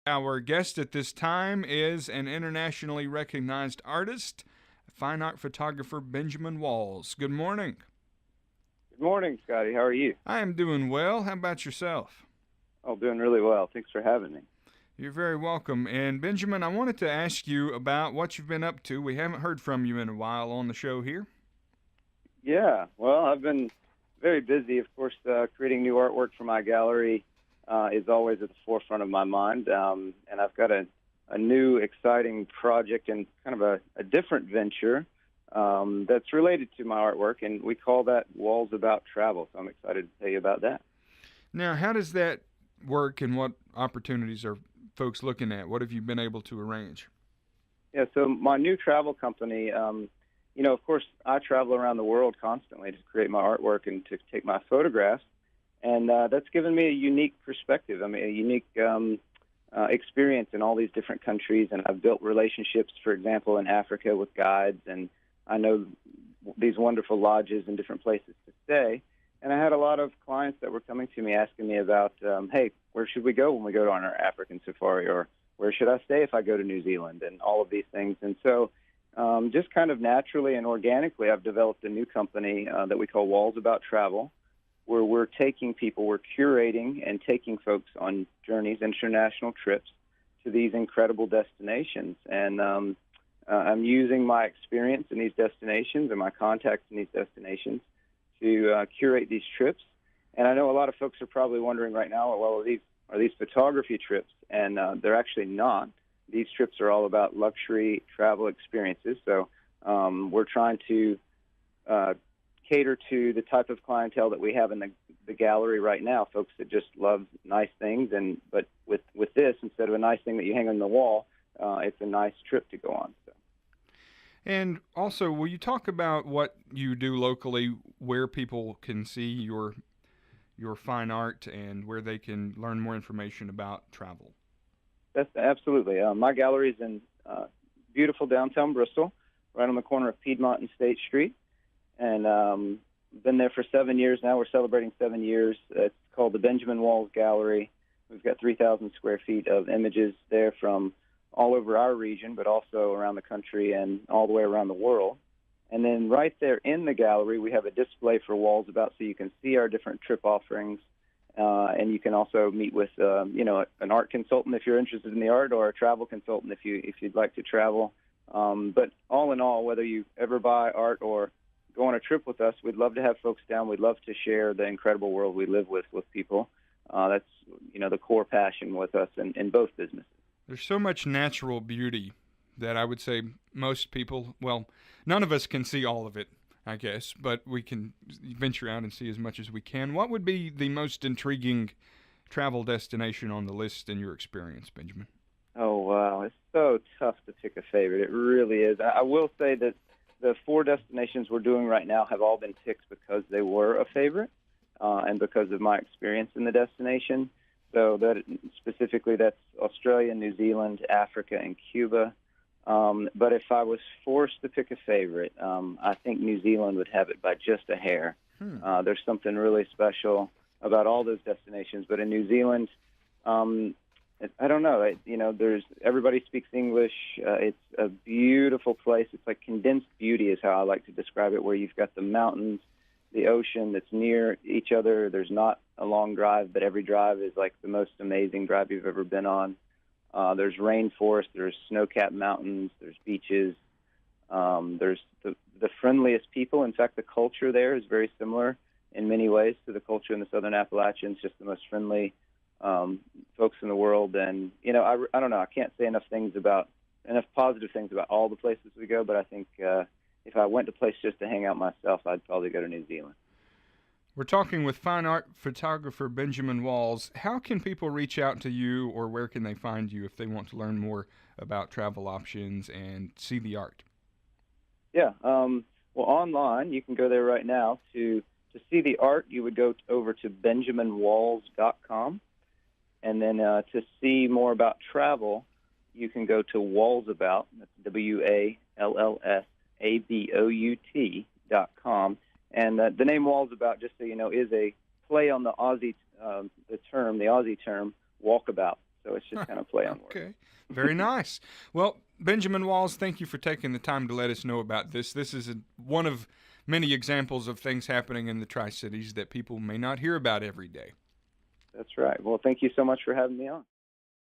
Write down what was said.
Our guest at this time is an internationally recognized artist, fine art photographer Benjamin Walls. Good morning. Good morning, Scotty. How are you? I am doing well. How about yourself? Oh, doing really well. Thanks for having me. You're very welcome. And Benjamin, I wanted to ask you about what you've been up to. We haven't heard from you in a while on the show here. Yeah, well, I've been very busy. Of course, creating new artwork for my gallery is always at the forefront of my mind. And I've got a new, exciting project and kind of a different venture that's related to my artwork, and we call that WALLSabout Travel. So I'm excited to tell you about that. Now, how does that work, and what opportunities are folks looking at? What have you been able to arrange? Yeah, so my new travel company, of course, I travel around the world constantly to create my artwork and to take my photographs, and that's given me a unique perspective. I mean, a unique experience in all these different countries, and I've built relationships, for example, in Africa with guides, and I know these wonderful lodges and different places to stay. And I had a lot of clients that were coming to me asking me about, hey, where should we go when we go on our African safari, or where should I stay if I go to New Zealand, and all of these things. And so just kind of naturally and organically, I've developed a new company that we call WALLSabout Travel, where we're taking people, we're curating and taking folks on journeys, international trips to these incredible destinations. And I'm using my experience in these destinations and my contacts in these destinations to curate these trips. And I know a lot of folks are probably wondering right now, well, are these photography trips? And they're actually not. These trips are all about luxury travel experiences. So we're trying to cater to the type of clientele that we have in the gallery right now, folks that just love nice things. But with this, instead of a nice thing that you hang on the wall, it's a nice trip to go on. So. And also, will you talk about what you do locally, where people can see your fine art, and where they can learn more information about travel? That's absolutely. My gallery is in beautiful downtown Bristol, right on the corner of Piedmont and State Street. And been there for 7 years now. We're celebrating 7 years. It's called the Benjamin Walls Gallery. We've got 3,000 square feet of images there from all over our region, but also around the country and all the way around the world. And then right there in the gallery, we have a display for WALLSabout, so you can see our different trip offerings. And you can also meet with, an art consultant if you're interested in the art, or a travel consultant if you'd like to travel. But all in all, whether you ever buy art or go on a trip with us, we'd love to have folks down. We'd love to share the incredible world we live with people. That's, the core passion with us in both businesses. There's so much natural beauty that I would say most people, well, none of us can see all of it, I guess, but we can venture out and see as much as we can. What would be the most intriguing travel destination on the list in your experience, Benjamin? Oh, wow. It's so tough to pick a favorite. It really is. I will say that the 4 destinations we're doing right now have all been picked because they were a favorite and because of my experience in the destination. So that specifically, that's Australia, New Zealand, Africa, and Cuba. But if I was forced to pick a favorite, I think New Zealand would have it by just a hair. There's something really special about all those destinations. But in New Zealand, I don't know. There's everybody speaks English. It's a beautiful place. It's like condensed beauty is how I like to describe it, where you've got the mountains, the ocean that's near each other. There's not a long drive, but every drive is like the most amazing drive you've ever been on. There's rainforest, there's snow-capped mountains, there's beaches, there's the friendliest people. In fact, the culture there is very similar in many ways to the culture in the Southern Appalachians, just the most friendly folks in the world. And, I don't know, I can't say enough positive things about all the places we go, but I think if I went to a place just to hang out myself, I'd probably go to New Zealand. We're talking with fine art photographer Benjamin Walls. How can people reach out to you, or where can they find you if they want to learn more about travel options and see the art? Yeah, well, online, you can go there right now. To see the art, you would go over to benjaminwalls.com. And then to see more about travel, you can go to WALLSabout, that's WALLSabout.com. And the name WALLSabout, just so you know, is a play on the Aussie term, walkabout. So it's just kind of play on words. Okay, very nice. Well, Benjamin Walls, thank you for taking the time to let us know about this. This is one of many examples of things happening in the Tri-Cities that people may not hear about every day. That's right. Well, thank you so much for having me on.